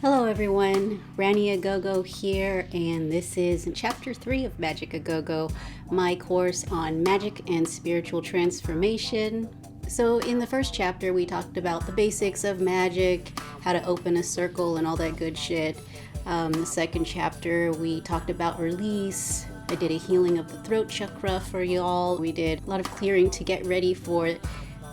Hello everyone, Rania GoGo here, and this is Chapter 3 of Magick a GoGo, my course on magic and spiritual transformation. So in the first chapter we talked about the basics of magic, how to open a circle and all that good shit. The second chapter we talked about release. I did a healing of the throat chakra for y'all. We did a lot of clearing to get ready for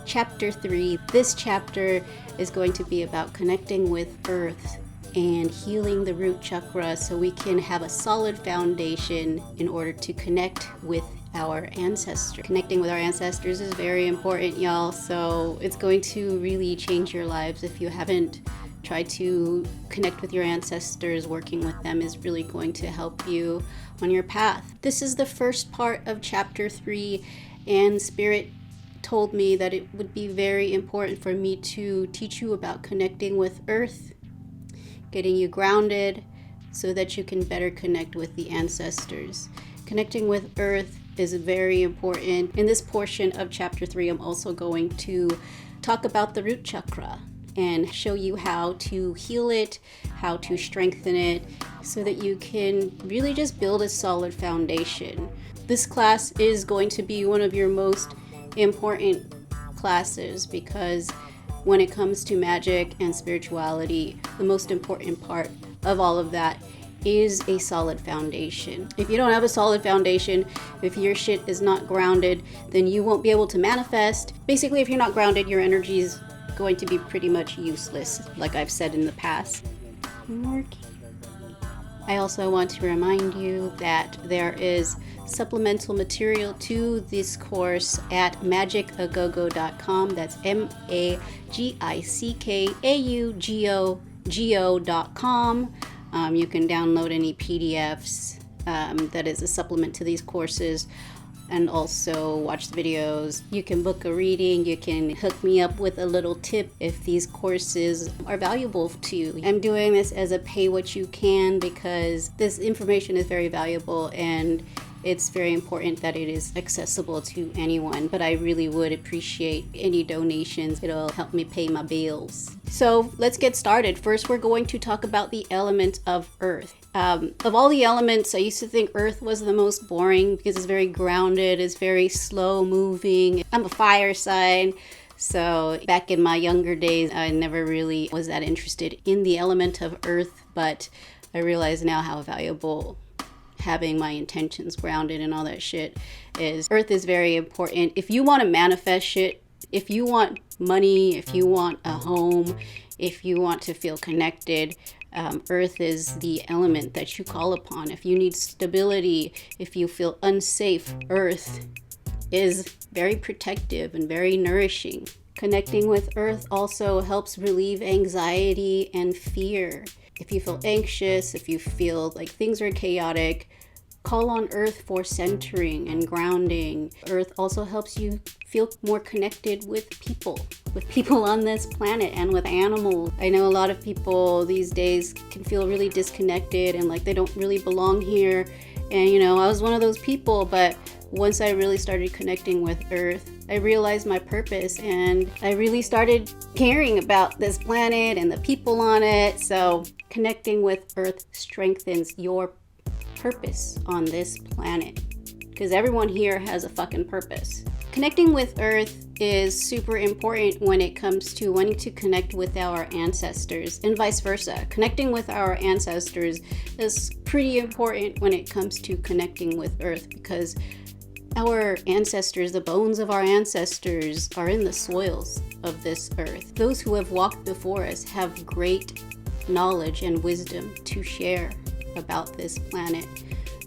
Chapter 3. This chapter is going to be about connecting with Earth and healing the root chakra so we can have a solid foundation in order to connect with our ancestors. Connecting with our ancestors is very important, y'all, so it's going to really change your lives. If you haven't tried to connect with your ancestors, working with them is really going to help you on your path. This is the first part of Chapter 3, and Spirit told me that it would be very important for me to teach you about connecting with Earth, getting you grounded so that you can better connect with the ancestors. Connecting with Earth is very important. In this portion of Chapter 3, I'm also going to talk about the root chakra and show you how to heal it, how to strengthen it, so that you can really just build a solid foundation. This class is going to be one of your most important classes because when it comes to magic and spirituality, the most important part of all of that is a solid foundation. If you don't have a solid foundation, if your shit is not grounded, then you won't be able to manifest. Basically, if you're not grounded, your energy is going to be pretty much useless, like I've said in the past. I also want to remind you that there is supplemental material to this course at magickagogo.com. That's MAGICKAUGO.com. You can download any PDFs that is a supplement to these courses, and also watch the videos. You can book a reading. You can hook me up with a little tip if these courses are valuable to you. I'm doing this as a pay what you can because this information is very valuable and it's very important that it is accessible to anyone, but I really would appreciate any donations. It'll help me pay my bills. So let's get started. First, we're going to talk about the element of Earth. Of all the elements, I used to think Earth was the most boring because it's very grounded, it's very slow moving. I'm a fire sign, so back in my younger days, I never really was that interested in the element of Earth, but I realize now how valuable having my intentions grounded and all that shit is. Earth is very important. If you want to manifest shit, if you want money, if you want a home, if you want to feel connected, Earth is the element that you call upon. If you need stability, if you feel unsafe, Earth is very protective and very nourishing. Connecting with Earth also helps relieve anxiety and fear. If you feel anxious, if you feel like things are chaotic, call on Earth for centering and grounding. Earth also helps you feel more connected with people on this planet and with animals. I know a lot of people these days can feel really disconnected and like they don't really belong here. And you know, I was one of those people, but once I really started connecting with Earth, I realized my purpose and I really started caring about this planet and the people on it. So connecting with Earth strengthens your purpose on this planet because everyone here has a fucking purpose. Connecting with Earth is super important when it comes to wanting to connect with our ancestors and vice versa. Connecting with our ancestors is pretty important when it comes to connecting with Earth because our ancestors, the bones of our ancestors, are in the soils of this earth. Those who have walked before us have great knowledge and wisdom to share about this planet.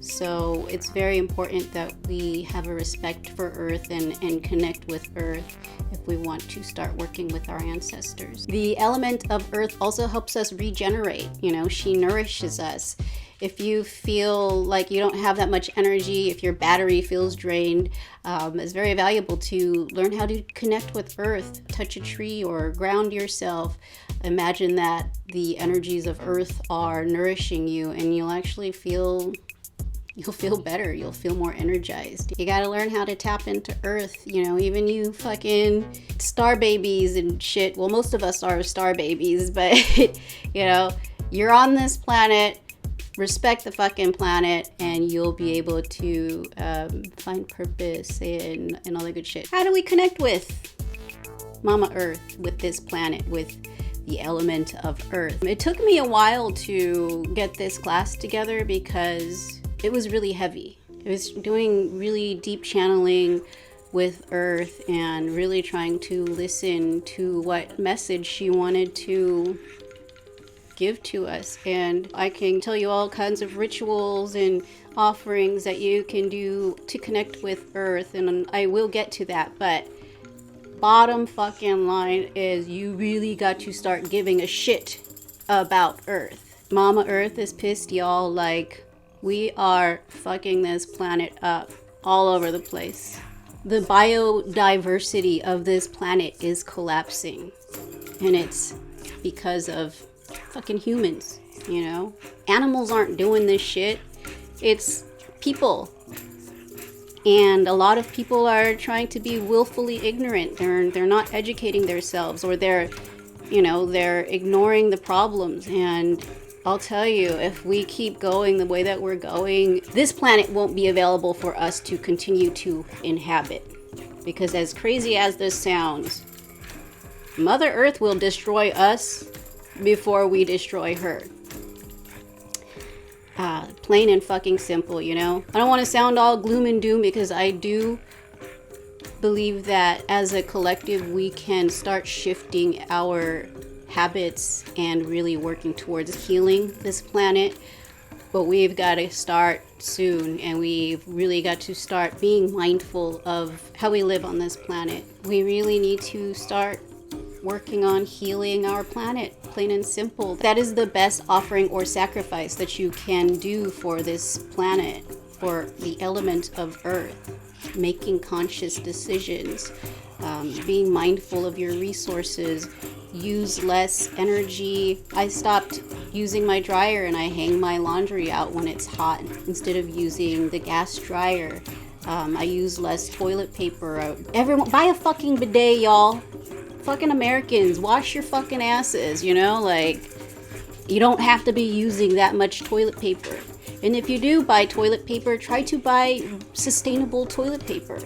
So it's very important that we have a respect for Earth and connect with Earth if we want to start working with our ancestors. The element of Earth also helps us regenerate. You know, she nourishes us. If you feel like you don't have that much energy, if your battery feels drained, it's very valuable to learn how to connect with Earth, touch a tree or ground yourself. Imagine that the energies of Earth are nourishing you and you'll actually feel better. You'll feel more energized. You gotta learn how to tap into Earth. You know, even you fucking star babies and shit. Well, most of us are star babies, but you know, You're on this planet, respect the fucking planet, and you'll be able to find purpose and all that good shit. How do we connect with Mama Earth, with this planet, with the element of Earth? It took me a while to get this class together because it was really heavy. It was doing really deep channeling with Earth and really trying to listen to what message she wanted to give to us. And I can tell you all kinds of rituals and offerings that you can do to connect with Earth, and I will get to that, but bottom fucking line is you really got to start giving a shit about Earth. Mama Earth is pissed, y'all. Like, we are fucking this planet up all over the place. The biodiversity of this planet is collapsing, and it's because of fucking humans, you know? Animals aren't doing this shit. It's people. And a lot of people are trying to be willfully ignorant. They're not educating themselves, or they're ignoring the problems. And I'll tell you, if we keep going the way that we're going, this planet won't be available for us to continue to inhabit. Because as crazy as this sounds, Mother Earth will destroy us before we destroy her. Plain and fucking simple, you know? I don't want to sound all gloom and doom, because I do believe that as a collective we can start shifting our habits and really working towards healing this planet. But we've got to start soon, and we've really got to start being mindful of how we live on this planet. We really need to start working on healing our planet, plain and simple. That is the best offering or sacrifice that you can do for this planet, for the element of Earth. Making conscious decisions, being mindful of your resources, use less energy. I stopped using my dryer and I hang my laundry out when it's hot instead of using the gas dryer. I use less toilet paper. Everyone, buy a fucking bidet, y'all. Fucking Americans, wash your fucking asses, you know? Like, you don't have to be using that much toilet paper. And if you do buy toilet paper, try to buy sustainable toilet paper.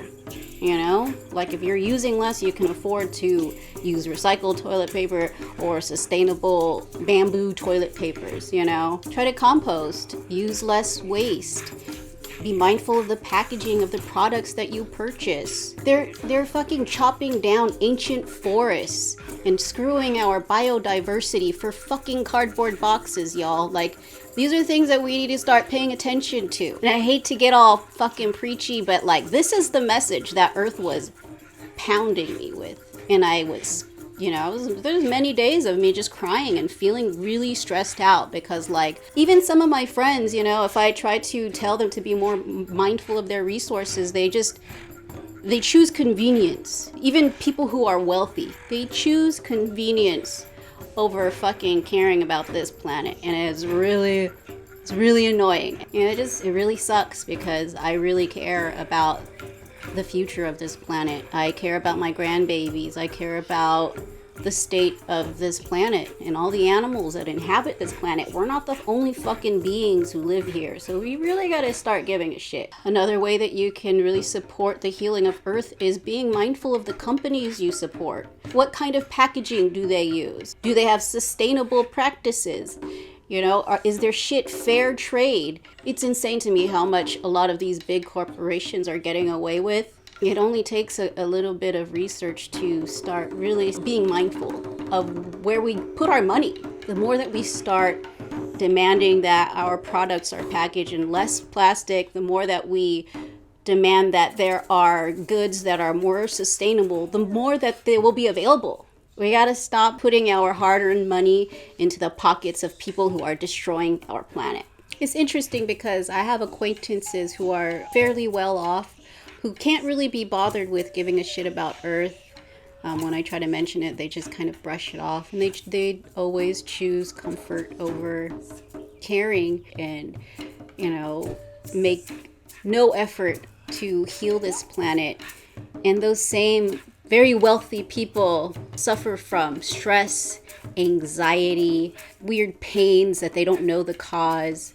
You know, like if you're using less, you can afford to use recycled toilet paper or sustainable bamboo toilet papers, you know. Try to compost, use less waste. Be mindful of the packaging of the products that you purchase. They're fucking chopping down ancient forests and screwing our biodiversity for fucking cardboard boxes, y'all. Like, these are things that we need to start paying attention to. And I hate to get all fucking preachy, but like, this is the message that Earth was pounding me with. And I was, you know, there's many days of me just crying and feeling really stressed out because, like, even some of my friends, you know, if I try to tell them to be more mindful of their resources, they choose convenience. Even people who are wealthy, they choose convenience over fucking caring about this planet. And it's really annoying. And it really sucks because I really care about the future of this planet. I care about my grandbabies. I care about the state of this planet and all the animals that inhabit this planet. We're not the only fucking beings who live here, so we really gotta start giving a shit. Another way that you can really support the healing of Earth is being mindful of the companies you support. What kind of packaging do they use? Do they have sustainable practices? You know, is their shit fair trade? It's insane to me how much a lot of these big corporations are getting away with. It only takes a little bit of research to start really being mindful of where we put our money. The more that we start demanding that our products are packaged in less plastic, the more that we demand that there are goods that are more sustainable, the more that they will be available. We gotta stop putting our hard-earned money into the pockets of people who are destroying our planet. It's interesting because I have acquaintances who are fairly well off, who can't really be bothered with giving a shit about Earth. When I try to mention it, they just kind of brush it off, and they always choose comfort over caring, and, you know, make no effort to heal this planet. And those same very wealthy people suffer from stress anxiety, weird pains that they don't know the cause.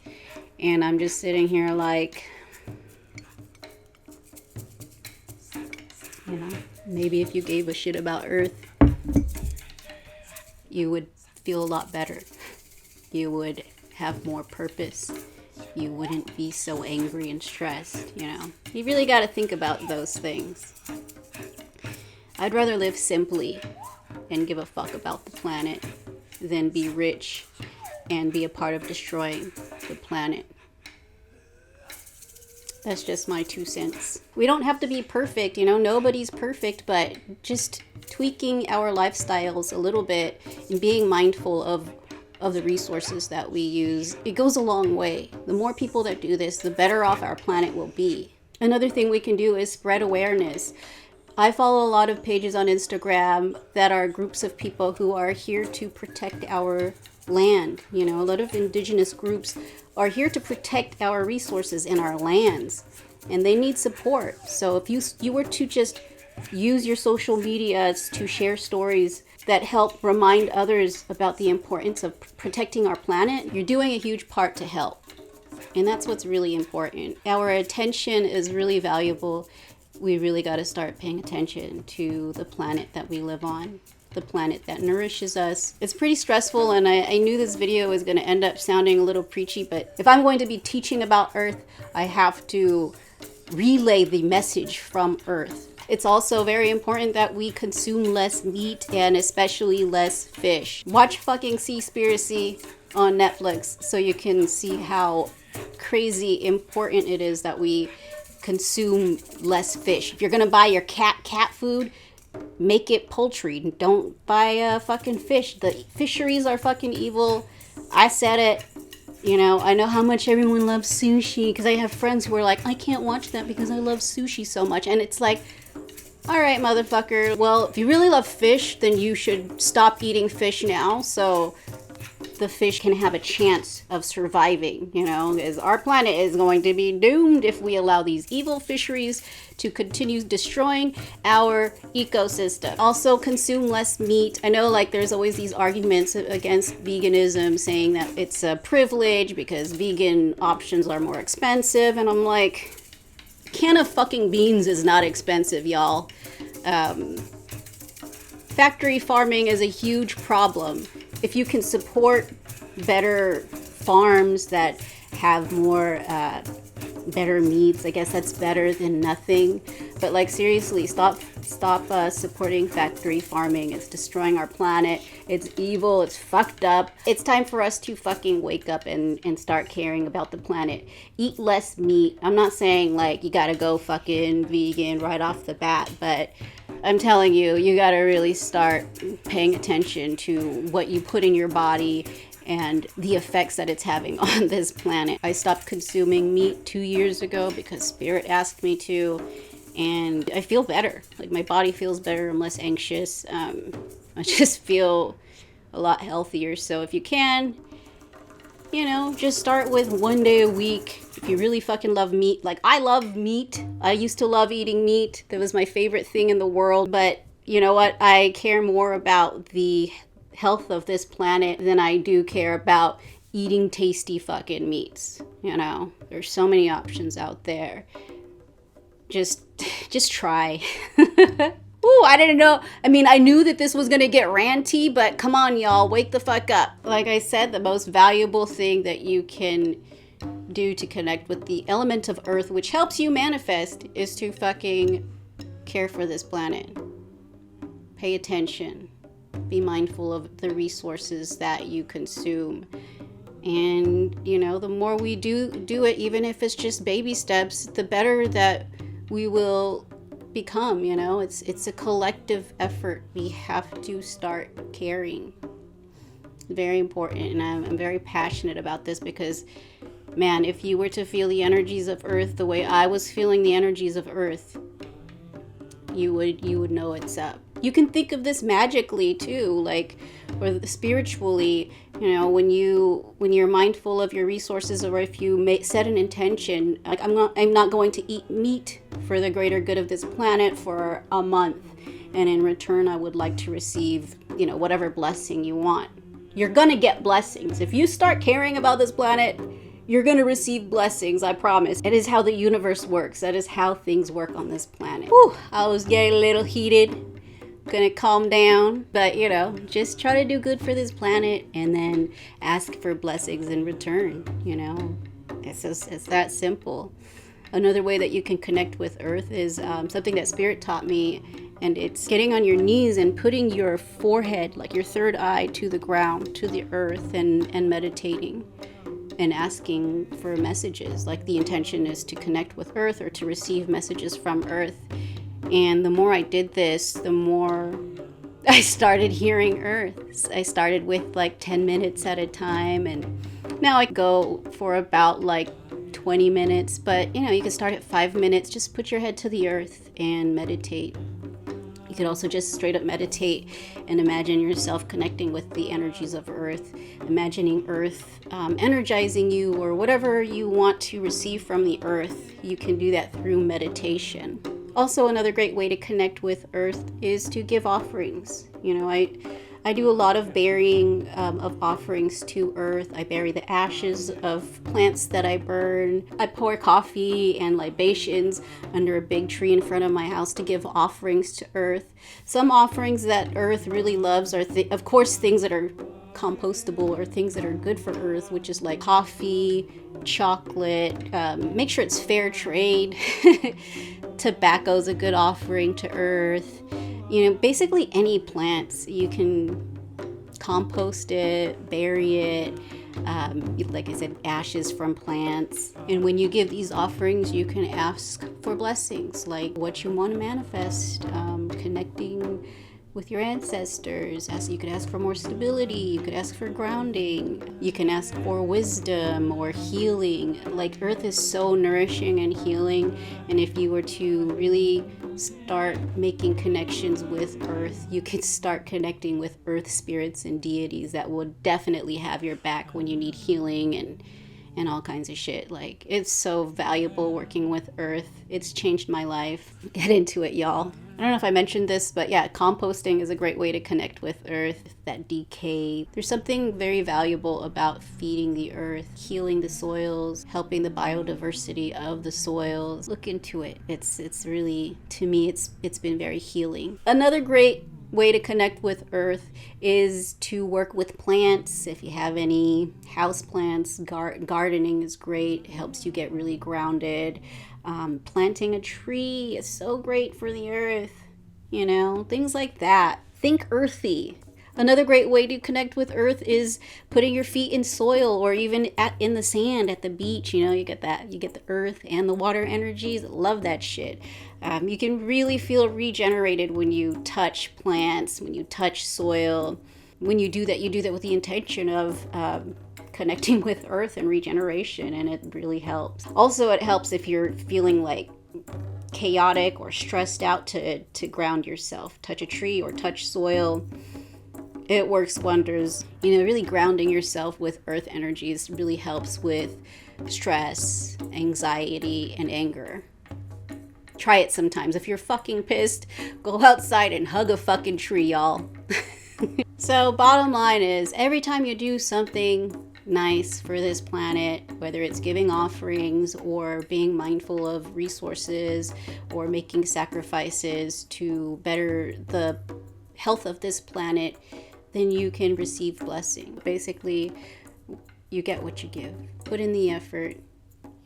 And I'm just sitting here like, you know, maybe if you gave a shit about Earth, you would feel a lot better. You would have more purpose. You wouldn't be so angry and stressed, you know. You really got to think about those things. I'd rather live simply and give a fuck about the planet than be rich and be a part of destroying the planet. That's just my 2 cents. We don't have to be perfect, you know, nobody's perfect, but just tweaking our lifestyles a little bit and being mindful of the resources that we use, it goes a long way. The more people that do this, the better off our planet will be. Another thing we can do is spread awareness. I follow a lot of pages on Instagram that are groups of people who are here to protect our land. You know, a lot of indigenous groups are here to protect our resources and our lands, and they need support. So if you were to just use your social media to share stories that help remind others about the importance of protecting our planet, you're doing a huge part to help. And that's what's really important. Our attention is really valuable. We really got to start paying attention to the planet that we live on, the planet that nourishes us. It's pretty stressful, and I knew this video was going to end up sounding a little preachy, but if I'm going to be teaching about Earth, I have to relay the message from Earth. It's also very important that we consume less meat and especially less fish. Watch fucking Seaspiracy on Netflix so you can see how crazy important it is that we consume less fish. If you're gonna buy your cat food, make it poultry. Don't buy fucking fish. The fisheries are fucking evil. I said it. You know, I know how much everyone loves sushi, because I have friends who are like, I can't watch that because I love sushi so much. And it's like, all right, motherfucker. Well, if you really love fish, then you should stop eating fish now, so the fish can have a chance of surviving, you know, because our planet is going to be doomed if we allow these evil fisheries to continue destroying our ecosystem. Also, consume less meat. I know, like, there's always these arguments against veganism, saying that it's a privilege because vegan options are more expensive, and I'm like, can of fucking beans is not expensive, y'all. Factory farming is a huge problem. If you can support better farms that have more better meats, I guess that's better than nothing. But like, seriously, stop supporting factory farming. It's destroying our planet. It's evil. It's fucked up. It's time for us to fucking wake up and start caring about the planet. Eat less meat. I'm not saying like you gotta go fucking vegan right off the bat, but I'm telling you, you gotta really start paying attention to what you put in your body and the effects that it's having on this planet. I stopped consuming meat 2 years ago because Spirit asked me to, and I feel better. Like, my body feels better. I'm less anxious. I just feel a lot healthier. So if you can, you know, just start with 1 day a week. If you really fucking love meat, like I love meat. I used to love eating meat. That was my favorite thing in the world. But you know what? I care more about the health of this planet than I do care about eating tasty fucking meats. You know, there's so many options out there. Just try. Ooh, I didn't know. I mean, I knew that this was going to get ranty, but come on, y'all, wake the fuck up. Like I said, the most valuable thing that you can do to connect with the element of Earth, which helps you manifest, is to fucking care for this planet. Pay attention. Be mindful of the resources that you consume. And, you know, the more we do it, even if it's just baby steps, the better that we will become. You know, it's a collective effort. We have to start caring. Very important. And I'm very passionate about this because, man, if you were to feel the energies of Earth the way I was feeling the energies of Earth, you would know it's up. You can think of this magically too, like, or spiritually. You know, when you're mindful of your resources, or if you set an intention, like I'm not going to eat meat for the greater good of this planet for a month, and in return I would like to receive, you know, whatever blessing you want. You're gonna get blessings. If you start caring about this planet, you're gonna receive blessings, I promise. It is how the universe works. That is how things work on this planet. Whew, I was getting a little heated. Gonna calm down, but you know, just try to do good for this planet and then ask for blessings in return, you know. It's that simple. Another way that you can connect with Earth is something that Spirit taught me, and it's getting on your knees and putting your forehead, like your third eye, to the ground, to the earth, and meditating and asking for messages. Like the intention is to connect with Earth or to receive messages from Earth. And the more I did this, the more I started hearing Earth. I started with like 10 minutes at a time, and now I go for about like 20 minutes. But you know, you can start at 5 minutes. Just put your head to the earth and meditate. You could also just straight up meditate and imagine yourself connecting with the energies of Earth, imagining Earth energizing you, or whatever you want to receive from the Earth. You can do that through meditation. Also, another great way to connect with Earth is to give offerings. You know, I do a lot of burying of offerings to Earth. I bury the ashes of plants that I burn. I pour coffee and libations under a big tree in front of my house to give offerings to Earth. Some offerings that Earth really loves are, of course, things that are compostable or things that are good for Earth, which is like coffee, chocolate. Make sure it's fair trade. Tobacco is a good offering to Earth. You know, basically any plants, you can compost it, bury it, like I said, ashes from plants. And when you give these offerings, you can ask for blessings, like what you want to manifest, connecting with your ancestors. You could ask for more stability, you could ask for grounding, you can ask for wisdom or healing. Like Earth is so nourishing and healing, and if you were to really start making connections with Earth, you could start connecting with Earth spirits and deities that will definitely have your back when you need healing and all kinds of shit. Like, it's so valuable working with Earth. It's changed my life. Get into it, y'all. I don't know if I mentioned this, but yeah, composting is a great way to connect with Earth, that decay. There's something very valuable about feeding the Earth, healing the soils, helping the biodiversity of the soils. Look into it. It's really, to me, it's been very healing. Another great way to connect with Earth is to work with plants. If you have any house plants, gardening is great. It helps you get really grounded. Planting a tree is so great for the Earth, you know, things like that. Think earthy. Another great way to connect with Earth is putting your feet in soil, or even in the sand at the beach. You know, you get the earth and the water energies. Love that shit. You can really feel regenerated when you touch plants, when you touch soil. When you do that with the intention of connecting with Earth and regeneration, and it really helps. Also, it helps if you're feeling like chaotic or stressed out to ground yourself. Touch a tree or touch soil. It works wonders. You know, really grounding yourself with Earth energies really helps with stress, anxiety, and anger. Try it sometimes. If you're fucking pissed, go outside and hug a fucking tree, y'all. So bottom line is, every time you do something nice for this planet, whether it's giving offerings or being mindful of resources or making sacrifices to better the health of this planet, then you can receive blessing. Basically, you get what you give. Put in the effort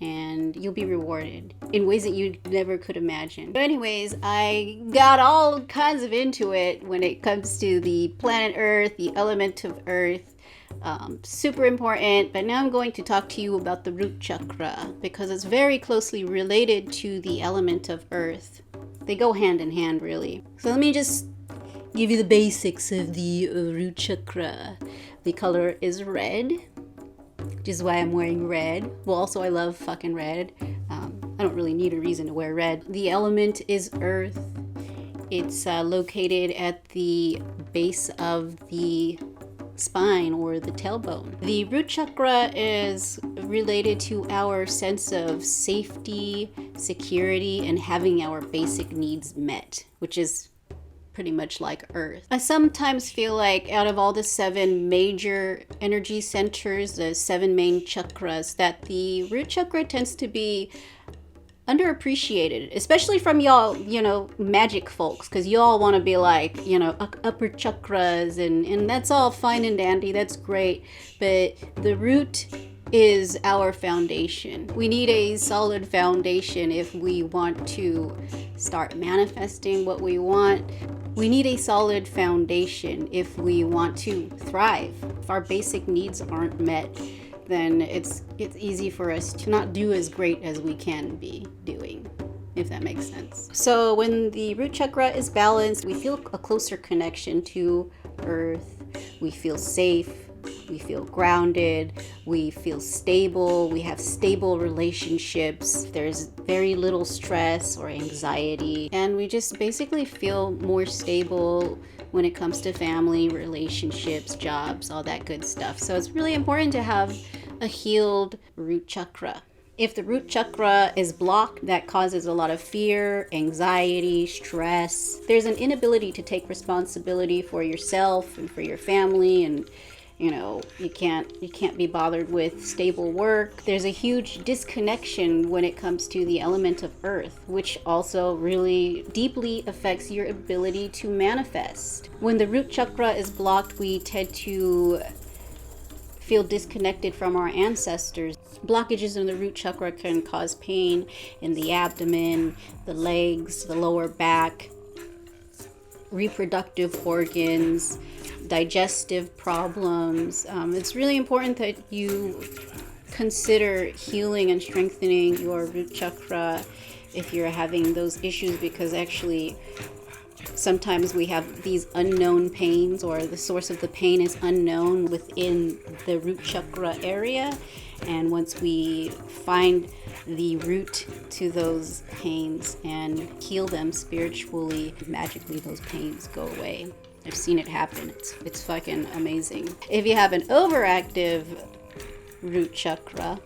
and you'll be rewarded in ways that you never could imagine. But anyways, I got all kinds of into it when it comes to the planet Earth, the element of Earth. Super important. But now I'm going to talk to you about the root chakra, because it's very closely related to the element of Earth. They go hand in hand, really. So let me just give you the basics of the root chakra. The color is red, which is why I'm wearing red. Well, also I love fucking red. I don't really need a reason to wear red. The element is Earth. It's located at the base of the spine or the tailbone. The root chakra is related to our sense of safety, security, and having our basic needs met, which is pretty much like Earth. I sometimes feel like out of all the 7 major energy centers, the 7 main chakras, that the root chakra tends to be underappreciated, especially from y'all, magic folks, because y'all want to be like, upper chakras, and that's all fine and dandy, that's great, but the root is our foundation. We need a solid foundation if we want to start manifesting what we want. We need a solid foundation if we want to thrive. If our basic needs aren't met, then it's easy for us to not do as great as we can be doing, if that makes sense. So when the root chakra is balanced, we feel a closer connection to Earth. We feel safe, we feel grounded, we feel stable, we have stable relationships, there's very little stress or anxiety, and we just basically feel more stable when it comes to family, relationships, jobs, all that good stuff. So it's really important to have a healed root chakra. If the root chakra is blocked, that causes a lot of fear, anxiety, stress. There's an inability to take responsibility for yourself and for your family, and you can't be bothered with stable work. There's a huge disconnection when it comes to the element of Earth, which also really deeply affects your ability to manifest. When the root chakra is blocked, we tend to feel disconnected from our ancestors. Blockages in the root chakra can cause pain in the abdomen, the legs, the lower back, reproductive organs, digestive problems. It's really important that you consider healing and strengthening your root chakra if you're having those issues, because actually sometimes we have these unknown pains, or the source of the pain is unknown within the root chakra area. And once we find the root to those pains and heal them spiritually, magically those pains go away. I've seen it happen. It's fucking amazing. If you have an overactive root chakra,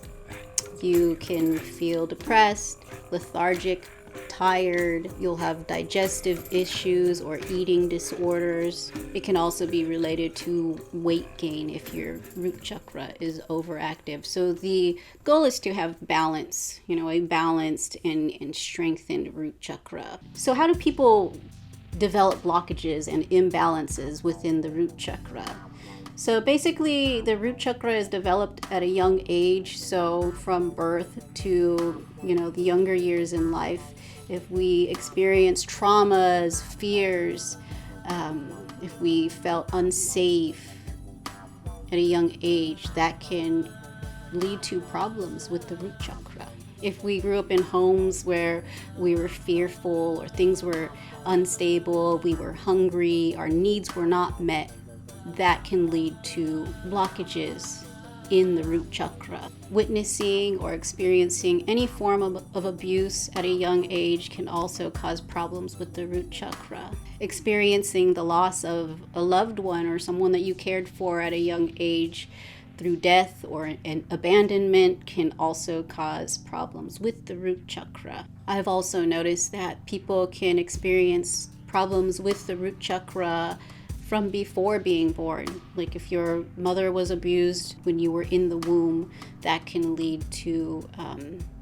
you can feel depressed, lethargic, tired. You'll have digestive issues or eating disorders. It can also be related to weight gain if your root chakra is overactive. So the goal is to have balance, a balanced and strengthened root chakra. So how do people develop blockages and imbalances within the root chakra? So basically, the root chakra is developed at a young age. So from birth to, the younger years in life, if we experience traumas, fears, if we felt unsafe at a young age, that can lead to problems with the root chakra. If we grew up in homes where we were fearful or things were unstable, we were hungry, our needs were not met, that can lead to blockages in the root chakra. Witnessing or experiencing any form of abuse at a young age can also cause problems with the root chakra. Experiencing the loss of a loved one or someone that you cared for at a young age through death or an abandonment can also cause problems with the root chakra. I've also noticed that people can experience problems with the root chakra from before being born. Like if your mother was abused when you were in the womb, that can lead to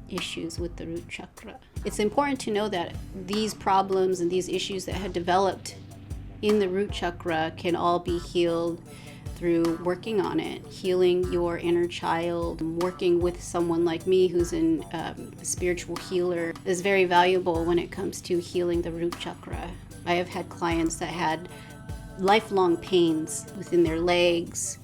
issues with the root chakra. It's important to know that these problems and these issues that had developed in the root chakra can all be healed through working on it, healing your inner child. Working with someone like me who's a spiritual healer is very valuable when it comes to healing the root chakra. I have had clients that had lifelong pains within their legs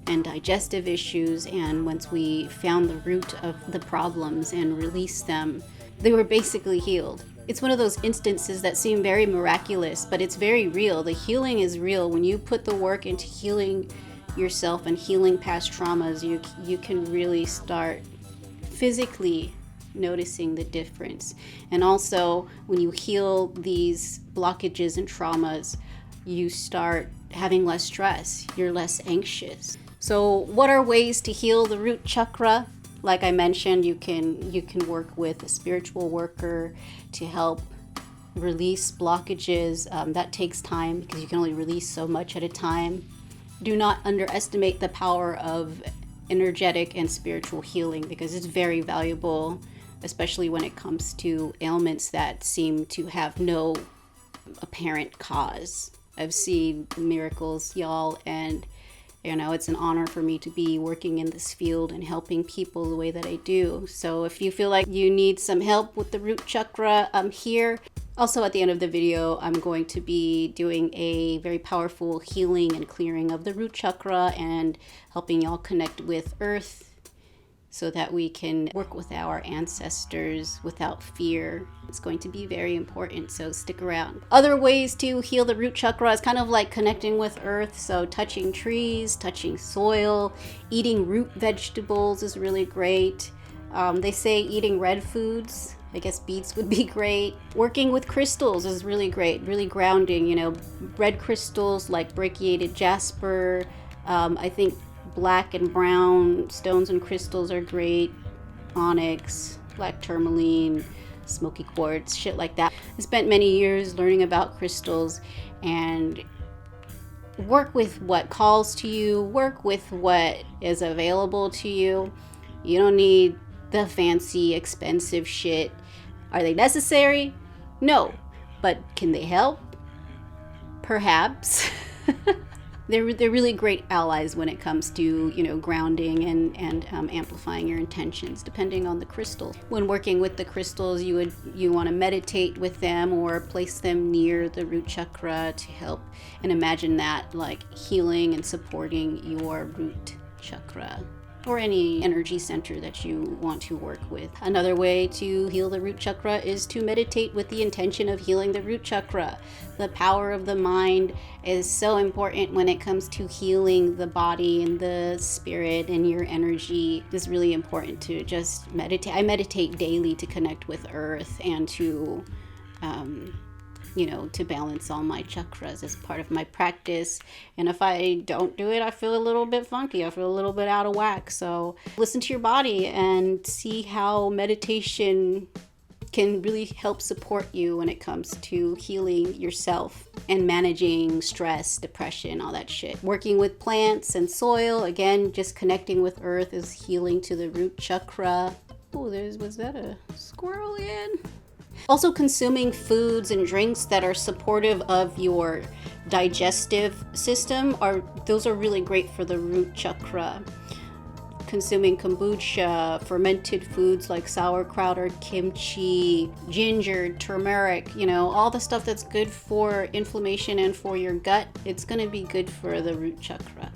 and digestive issues, and once we found the root of the problems and released them, they were basically healed. It's one of those instances that seem very miraculous, but it's very real. The healing is real. When you put the work into healing yourself and healing past traumas, you can really start physically noticing the difference. And also, when you heal these blockages and traumas, you start having less stress. You're less anxious. So what are ways to heal the root chakra? Like I mentioned, you can work with a spiritual worker to help release blockages. That takes time because you can only release so much at a time. Do not underestimate the power of energetic and spiritual healing because it's very valuable, especially when it comes to ailments that seem to have no apparent cause. I've seen miracles, y'all, and you know, it's an honor for me to be working in this field and helping people the way that I do. So if you feel like you need some help with the root chakra, I'm here. Also, at the end of the video, I'm going to be doing a very powerful healing and clearing of the root chakra and helping y'all connect with Earth so that we can work with our ancestors without fear. It's going to be very important, so stick around. Other ways to heal the root chakra is kind of like connecting with Earth, so touching trees, touching soil, eating root vegetables is really great. They say eating red foods, I guess beets would be great. Working with crystals is really great, really grounding, you know, red crystals like brachiated jasper, I think black and brown stones and crystals are great. Onyx, black tourmaline, smoky quartz, shit like that. I spent many years learning about crystals and work with what calls to you, work with what is available to you. You don't need the fancy, expensive shit. Are they necessary? No. But can they help? Perhaps. They're really great allies when it comes to, you know, grounding and amplifying your intentions, depending on the crystal. When working with the crystals, you want to meditate with them or place them near the root chakra to help, and imagine that like healing and supporting your root chakra or any energy center that you want to work with. Another way to heal the root chakra is to meditate with the intention of healing the root chakra. The power of the mind is so important when it comes to healing the body and the spirit, and your energy is really important to just meditate. I meditate daily to connect with Earth and to you know, to balance all my chakras as part of my practice. And if I don't do it, I feel a little bit funky. I feel a little bit out of whack. So listen to your body and see how meditation can really help support you when it comes to healing yourself and managing stress, depression, all that shit. Working with plants and soil, again, just connecting with Earth is healing to the root chakra. Oh, was that a squirrel again? Also, consuming foods and drinks that are supportive of your digestive system those are really great for the root chakra. Consuming kombucha, fermented foods like sauerkraut or kimchi, ginger, turmeric, you know, all the stuff that's good for inflammation and for your gut, it's going to be good for the root chakra.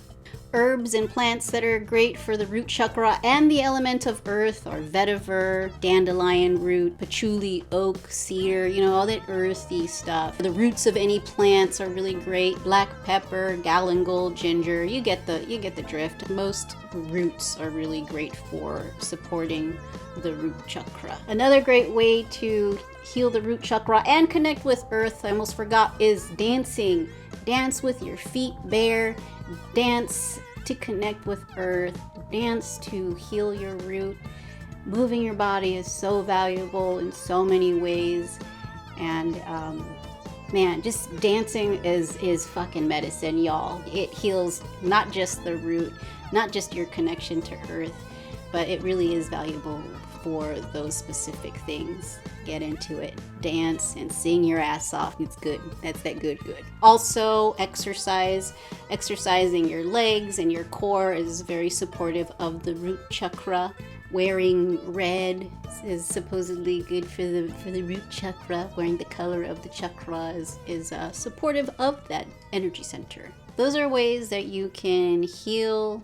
Herbs and plants that are great for the root chakra and the element of Earth are vetiver, dandelion root, patchouli, oak, cedar, you know, all that earthy stuff. The roots of any plants are really great. Black pepper, galangal, ginger, you get the drift. Most roots are really great for supporting the root chakra. Another great way to heal the root chakra and connect with Earth, I almost forgot, is dancing. Dance with your feet bare. Dance to connect with Earth. Dance to heal your root. Moving your body is so valuable in so many ways. And man, just dancing is fucking medicine, y'all. It heals not just the root, not just your connection to Earth, but it really is valuable for those specific things. Get into it, dance and sing your ass off. It's good. That's that good. Also, exercising your legs and your core is very supportive of the root chakra. Wearing red is supposedly good for the root chakra. Wearing the color of the chakra is supportive of that energy center. Those are ways that you can heal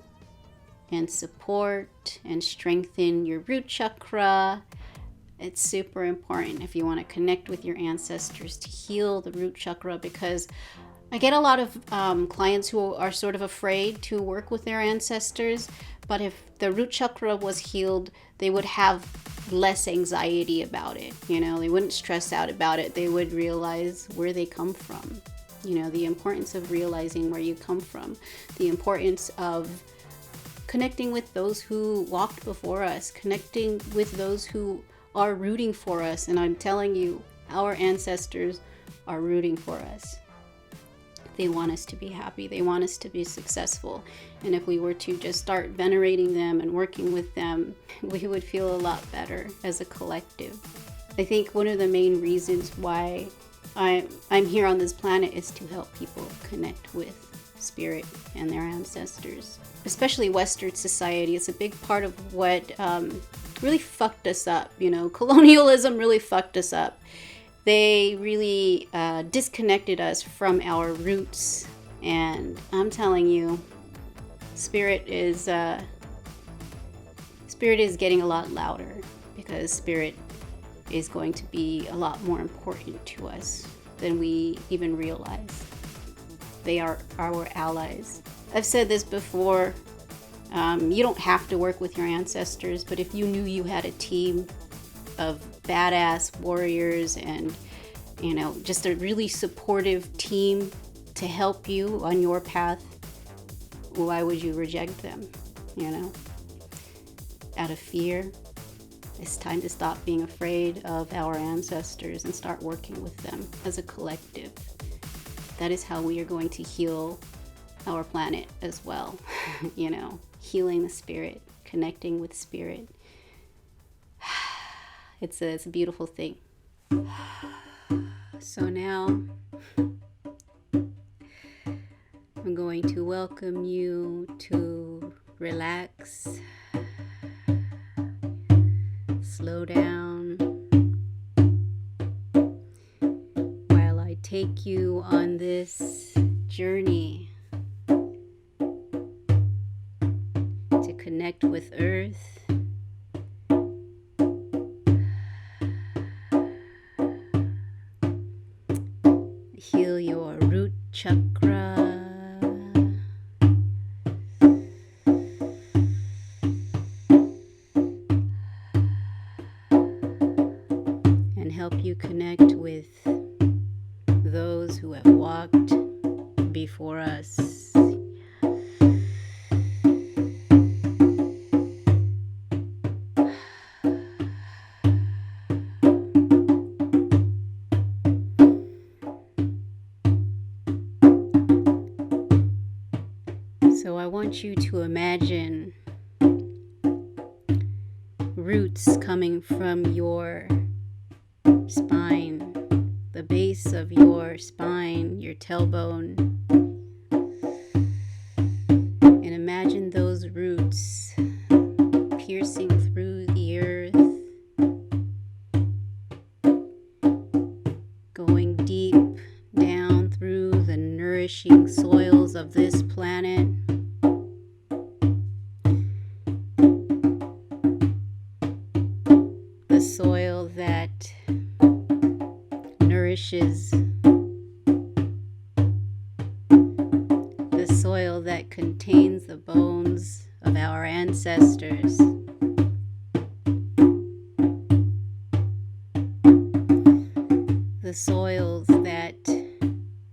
and support and strengthen your root chakra. It's super important if you want to connect with your ancestors to heal the root chakra, because I get a lot of clients who are sort of afraid to work with their ancestors, but if the root chakra was healed, they would have less anxiety about it. You know, they wouldn't stress out about it. They would realize where they come from. You know, the importance of realizing where you come from, the importance of connecting with those who walked before us, connecting with those who are rooting for us. And I'm telling you, Our ancestors are rooting for us. They want us to be happy. They want us to be successful. And if we were to just start venerating them and working with them, we would feel a lot better as a collective. I think one of the main reasons why I'm here on this planet is to help people connect with spirit and their ancestors. Especially Western society. It's a big part of what really fucked us up. Colonialism really fucked us up. They really disconnected us from our roots. And I'm telling you, spirit is getting a lot louder, because spirit is going to be a lot more important to us than we even realize. They are our allies. I've said this before, you don't have to work with your ancestors, but if you knew you had a team of badass warriors and, just a really supportive team to help you on your path, why would you reject them? Out of fear. It's time to stop being afraid of our ancestors and start working with them as a collective. That is how we are going to heal our planet as well. Healing the spirit, connecting with spirit. It's a beautiful thing. So now I'm going to welcome you to relax, slow down, while I take you on this journey to connect with Earth, heal your root chakra, and help you connect with those who have walked before us. So I want you to imagine roots coming from your spine, the base of your spine, your tailbone. And imagine those roots piercing through the earth, going deep down through the nourishing soils of this planet. The soil that nourishes, the soil that contains the bones of our ancestors. The soils that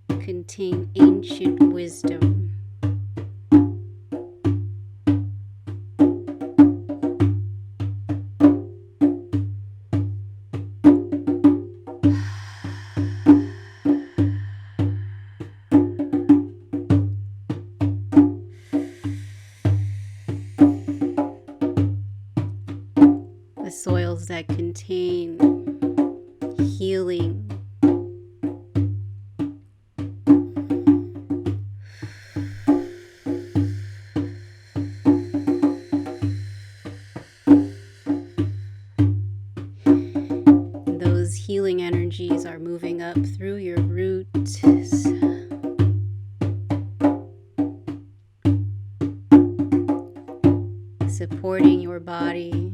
contain ancient wisdom. The soils that contain healing. Those healing energies are moving up through your roots, supporting your body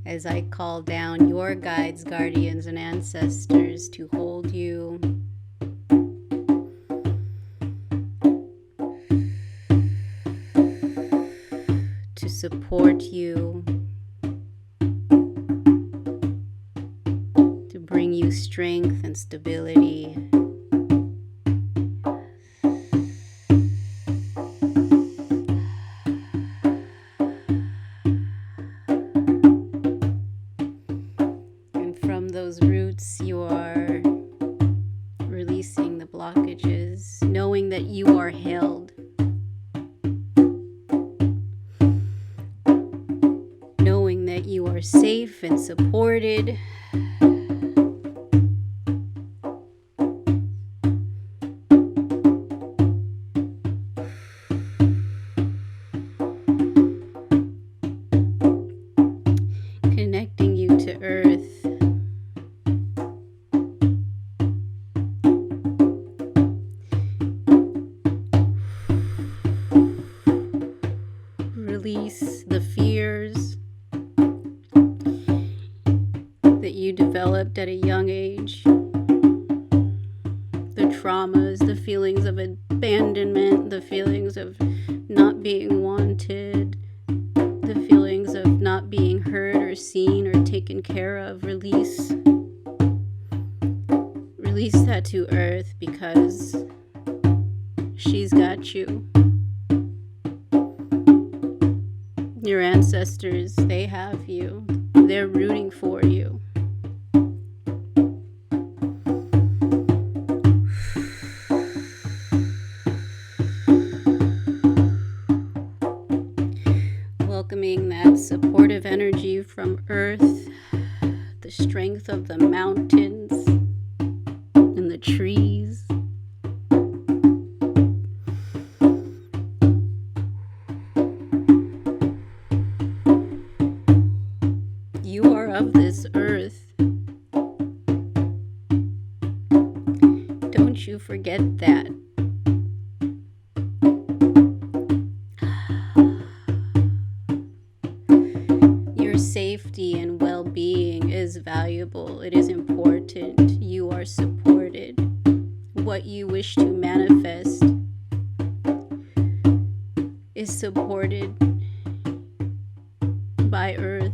as I call down your guides, guardians, and ancestors to hold you, to support you, to bring you strength and stability. safe and supported. Connecting you to Earth. Release the fears that you developed at a young age. The traumas, the feelings of abandonment, the feelings of not being wanted, the feelings of not being heard or seen or taken care of. Release that to Earth, because she's got you. Your ancestors, they have you. They're rooting for you. Welcoming that supportive energy from Earth, the strength of the mountains and the trees. You are of this earth. Don't you forget that. Your safety and well-being is valuable. It is important. You are supported. What you wish to manifest is supported by Earth.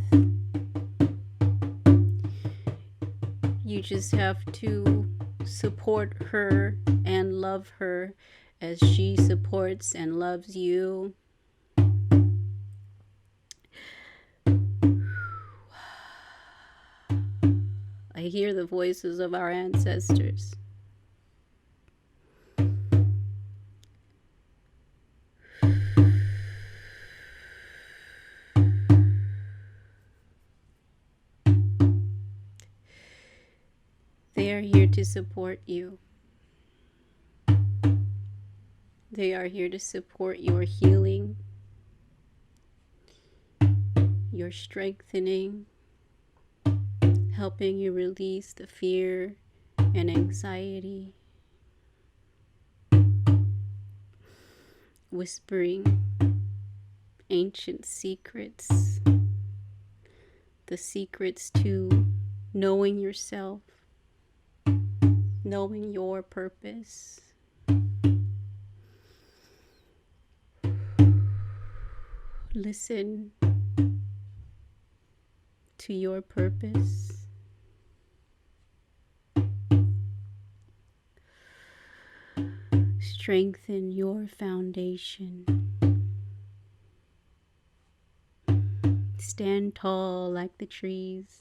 You just have to support her and love her as she supports and loves you. I hear the voices of our ancestors. They are here to support you. They are here to support your healing, your strengthening, helping you release the fear and anxiety, whispering ancient secrets, the secrets to knowing yourself, knowing your purpose. Listen to your purpose. Strengthen your foundation. Stand tall like the trees.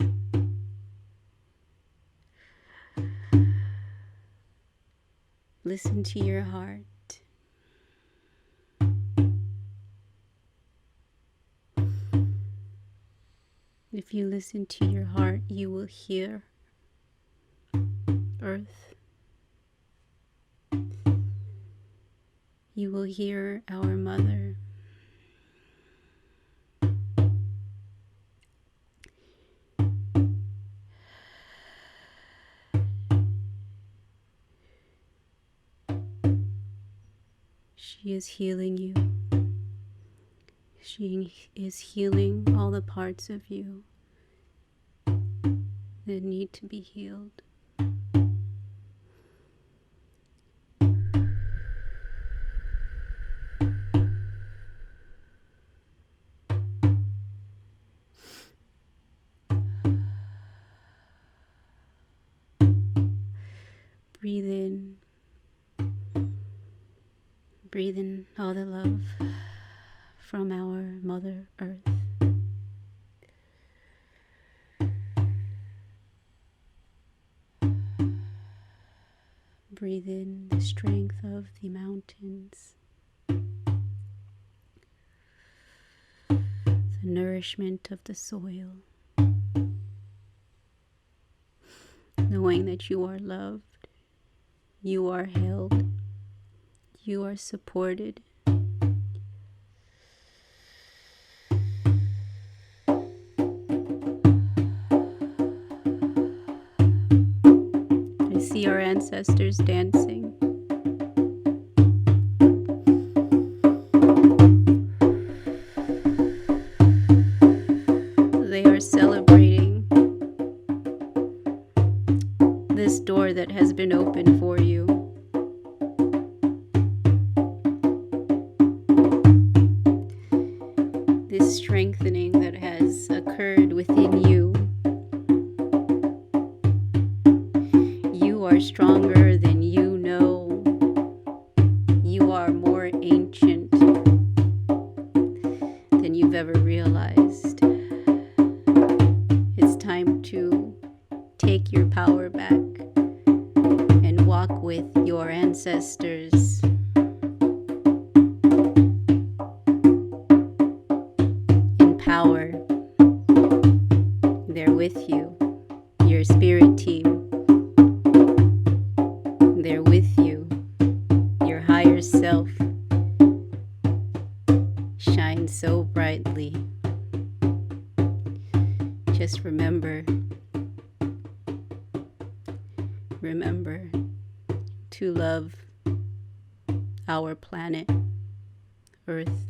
Listen to your heart. If you listen to your heart, you will hear Earth. You will hear our Mother. She is healing you. She is healing all the parts of you that need to be healed. Breathe in. Breathe in all the love from our Mother Earth. Breathe in the strength of the mountains, the nourishment of the soil. knowing that you are loved, you are held, you are supported. I see our ancestors dancing. They are celebrating this door that has been opened for you. This strengthening that has occurred within you. You are stronger than you know. You are more ancient than you've ever realized. It's time to take your power back and walk with your ancestors. In power. They're with you. Your spirit team. They're with you. Your higher self shines so brightly. Just remember to love our planet, Earth,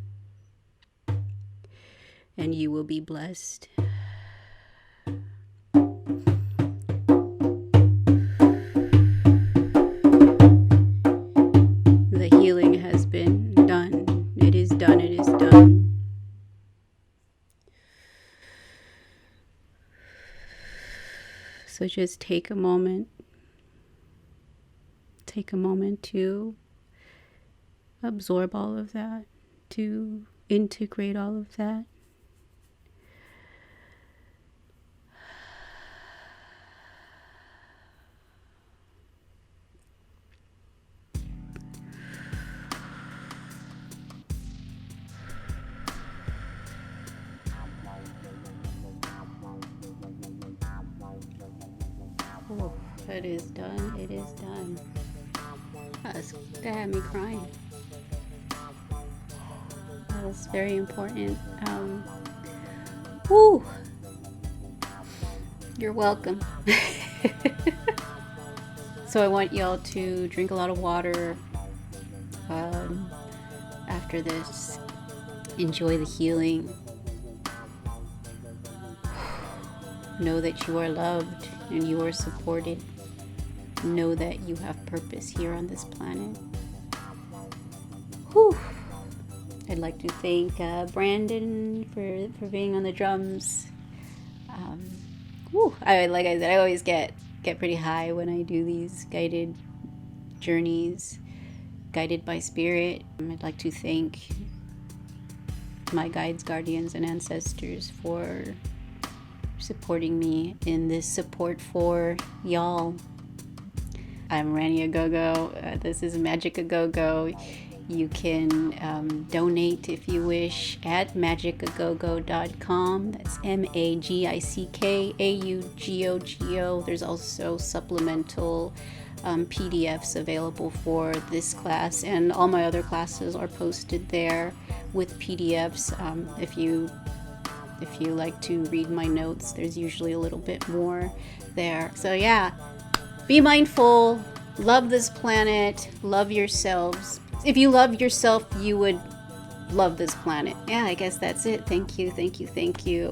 and you will be blessed. The healing has been done. It is done. It is done. So just take a moment. Take a moment to absorb all of that, to integrate all of that. Oh, it is done. It is done. That had me crying. That was very important. Woo! You're welcome. So I want y'all to drink a lot of water after this. Enjoy the healing. Know that you are loved and you are supported. Know that you have purpose here on this planet. Whew. I'd like to thank Brandon for being on the drums. Like I said, I always get pretty high when I do these guided journeys, guided by spirit. I'd like to thank my guides, guardians, and ancestors for supporting me in this support for y'all. I'm Rania GoGo. This is Magick a GoGo. You can donate if you wish at magickagogo.com. That's MAGICKAUGOGO. There's also supplemental PDFs available for this class, and all my other classes are posted there with PDFs. If you like to read my notes, there's usually a little bit more there. So yeah, be mindful, love this planet, love yourselves. If you love yourself, you would love this planet. Yeah, I guess that's it. Thank you, thank you, thank you.